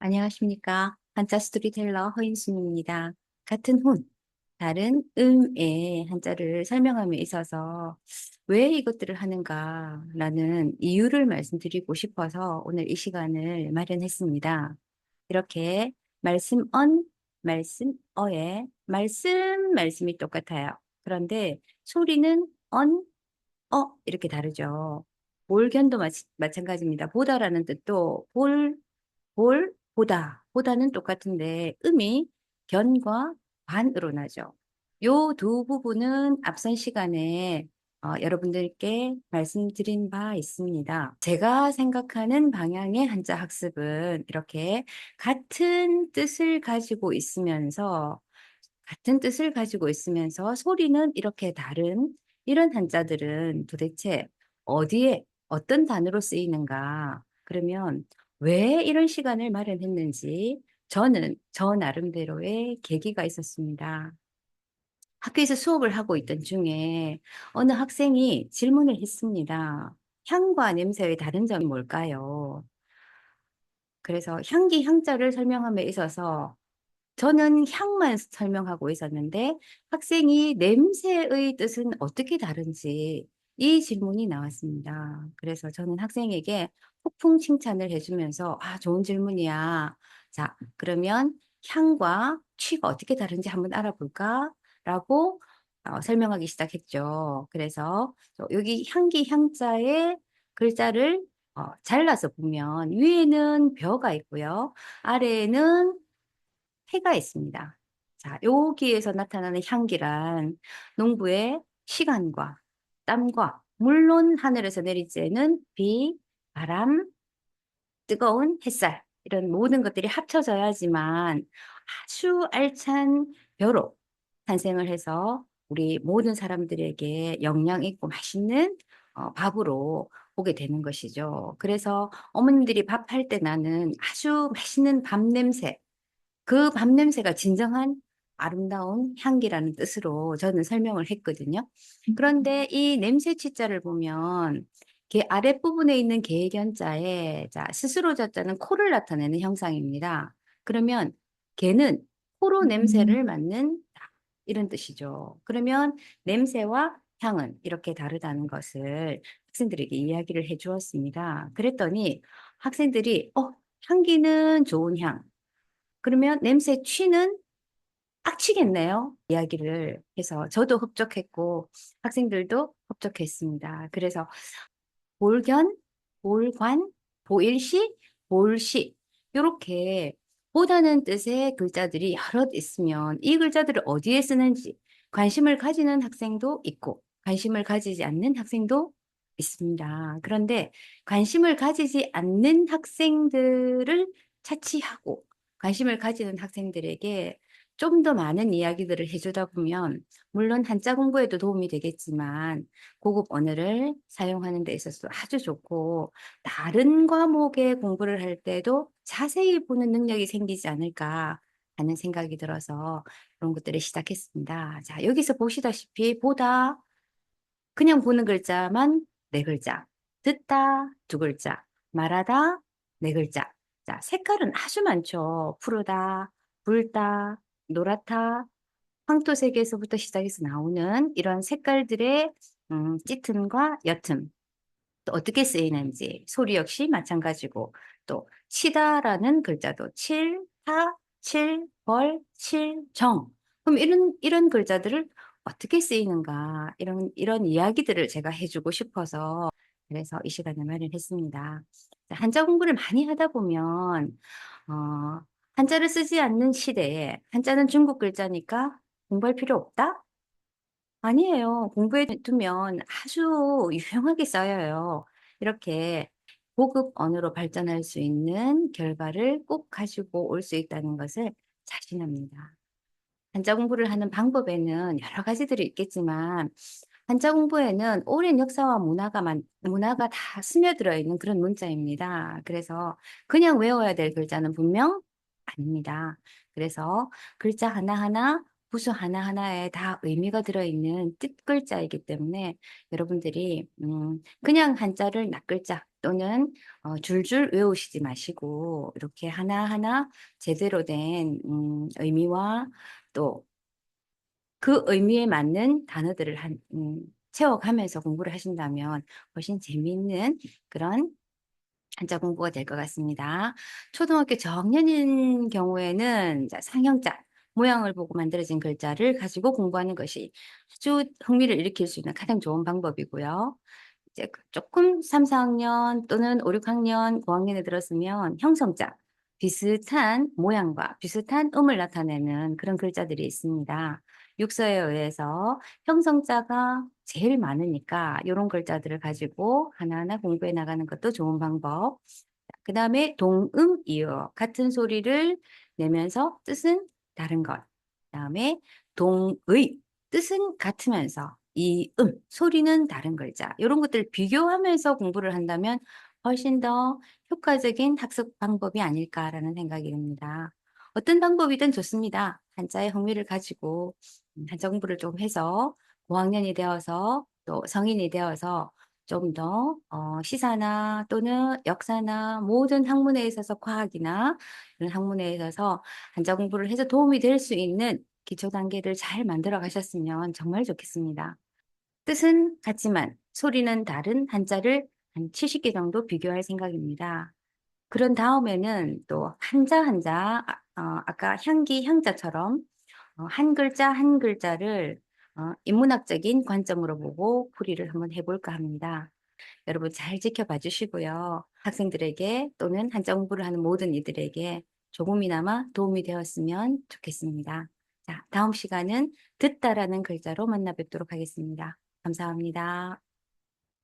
안녕하십니까. 한자 스토리텔러 허인순입니다. 같은 혼, 다른 음의 한자를 설명함에 있어서 왜 이것들을 하는가라는 이유를 말씀드리고 싶어서 오늘 이 시간을 마련했습니다. 이렇게 말씀 말씀어의 말씀이 똑같아요. 그런데 소리는 이렇게 다르죠. 볼견도 마찬가지입니다. 보다라는 뜻도 보다는 똑같은데 음이 견과 관으로 나죠. 요 두 부분은 앞선 시간에 여러분들께 말씀드린 바 있습니다. 제가 생각하는 방향의 한자 학습은 이렇게 같은 뜻을 가지고 있으면서 소리는 이렇게 다른 이런 한자들은 도대체 어디에 어떤 단어로 쓰이는가? 그러면 왜 이런 시간을 마련했는지 저는 저 나름대로의 계기가 있었습니다. 학교에서 수업을 하고 있던 중에 어느 학생이 질문을 했습니다. 향과 냄새의 다른 점이 뭘까요? 그래서 향기 향자를 설명함에 있어서 저는 향만 설명하고 있었는데 학생이 냄새의 뜻은 어떻게 다른지 이 질문이 나왔습니다. 그래서 저는 학생에게 폭풍 칭찬을 해주면서 좋은 질문이야. 자, 그러면 향과 취가 어떻게 다른지 한번 알아볼까? 라고 설명하기 시작했죠. 그래서 여기 향기 향자의 글자를 잘라서 보면 위에는 벼가 있고요. 아래에는 해가 있습니다. 자, 여기에서 나타나는 향기란 농부의 시간과 땀과 물론 하늘에서 내리쬐는 비, 바람, 뜨거운 햇살 이런 모든 것들이 합쳐져야지만 아주 알찬 벼로 탄생을 해서 우리 모든 사람들에게 영양 있고 맛있는 밥으로 보게 되는 것이죠. 그래서 어머님들이 밥할 때 나는 아주 맛있는 밥 냄새 그 밥 냄새가 진정한 아름다운 향기라는 뜻으로 저는 설명을 했거든요. 그런데 이 냄새 치자를 보면 개 아랫부분에 있는 개견자에 자 스스로 자자는 코를 나타내는 형상입니다. 그러면 개는 코로 냄새를 맡는다 이런 뜻이죠. 그러면 냄새와 향은 이렇게 다르다는 것을 학생들에게 이야기를 해 주었습니다. 그랬더니 학생들이 향기는 좋은 향, 그러면 냄새 취는 빡치겠네요. 이야기를 해서 저도 흡족했고 학생들도 흡족했습니다. 그래서 볼견, 볼관, 보일시, 볼시 이렇게 보다는 뜻의 글자들이 여럿 있으면 이 글자들을 어디에 쓰는지 관심을 가지는 학생도 있고 관심을 가지지 않는 학생도 있습니다. 그런데 관심을 가지지 않는 학생들을 차치하고 관심을 가지는 학생들에게 좀 더 많은 이야기들을 해주다 보면 물론 한자 공부에도 도움이 되겠지만 고급 언어를 사용하는 데 있어서 아주 좋고 다른 과목의 공부를 할 때도 자세히 보는 능력이 생기지 않을까 하는 생각이 들어서 그런 것들을 시작했습니다. 자, 여기서 보시다시피 보다 그냥 보는 글자만 네 글자, 듣다 두 글자, 말하다 네 글자. 자, 색깔은 아주 많죠. 푸르다, 붉다, 노랗다, 황토색에서부터 시작해서 나오는 이런 색깔들의 짙음과 옅음, 또 어떻게 쓰이는지 소리 역시 마찬가지고 또 치다라는 글자도 칠, 타, 칠, 벌, 칠, 정. 그럼 이런 글자들을 어떻게 쓰이는가 이런 이야기들을 제가 해주고 싶어서 그래서 이 시간을 마련했습니다. 자, 한자 공부를 많이 하다 보면 어, 한자를 쓰지 않는 시대에 한자는 중국 글자니까 공부할 필요 없다? 아니에요. 공부해 두면 아주 유용하게 쌓여요. 이렇게 고급 언어로 발전할 수 있는 결과를 꼭 가지고 올 수 있다는 것을 자신합니다. 한자 공부를 하는 방법에는 여러 가지들이 있겠지만 한자 공부에는 오랜 역사와 문화가 다 스며들어 있는 그런 문자입니다. 그래서 그냥 외워야 될 글자는 분명 아닙니다. 그래서 글자 하나하나, 부수 하나하나에 다 의미가 들어있는 뜻글자이기 때문에 여러분들이 그냥 한자를 낱글자, 또는 줄줄 외우시지 마시고 이렇게 하나하나 제대로 된 의미와 또 그 의미에 맞는 단어들을 채워가면서 공부를 하신다면 훨씬 재미있는 그런 한자 공부가 될 것 같습니다. 초등학교 저학년인 경우에는 자 상형자 모양을 보고 만들어진 글자를 가지고 공부하는 것이 아주 흥미를 일으킬 수 있는 가장 좋은 방법이고요. 이제 쪼끔 3-4 학년 또는 5-6 학년, 고학년에 들었으면 형성자, 비슷한 모양과 비슷한 음을 나타내는 그런 글자들이 있습니다. 육서에 의해서 형성자가 제일 많으니까 요런 글자들을 가지고 하나하나 공부해 나가는 것도 좋은 방법. 그다음에 동음, 이어 같은 소리를 내면서 뜻은 다른 것. 그다음에 동의, 뜻은 같으면서 이음, 소리는 다른 글자. 요런 것들을 비교하면서 공부를 한다면 훨씬 더 효과적인 학습 방법이 아닐까라는 생각이 듭니다. 어떤 방법이든 좋습니다. 한자에 흥미를 가지고 한자 공부를 좀 해서 고학년이 되어서 또 성인이 되어서 좀 더 시사나 또는 역사나 모든 학문에 있어서 과학이나 이런 학문에 있어서 한자 공부를 해서 도움이 될 수 있는 기초 단계를 잘 만들어 가셨으면 정말 좋겠습니다. 뜻은 같지만 소리는 다른 한자를 한 70개 정도 비교할 생각입니다. 그런 다음에는 또 한자 한자 아까 향기 향자처럼 한 글자 한 글자를 인문학적인 관점으로 보고 풀이를 한번 해 볼까 합니다. 여러분 잘 지켜봐 주시고요. 학생들에게 또는 한자 공부를 하는 모든 이들에게 조금이나마 도움이 되었으면 좋겠습니다. 자, 다음 시간은 듣다라는 글자로 만나 뵙도록 하겠습니다. 감사합니다.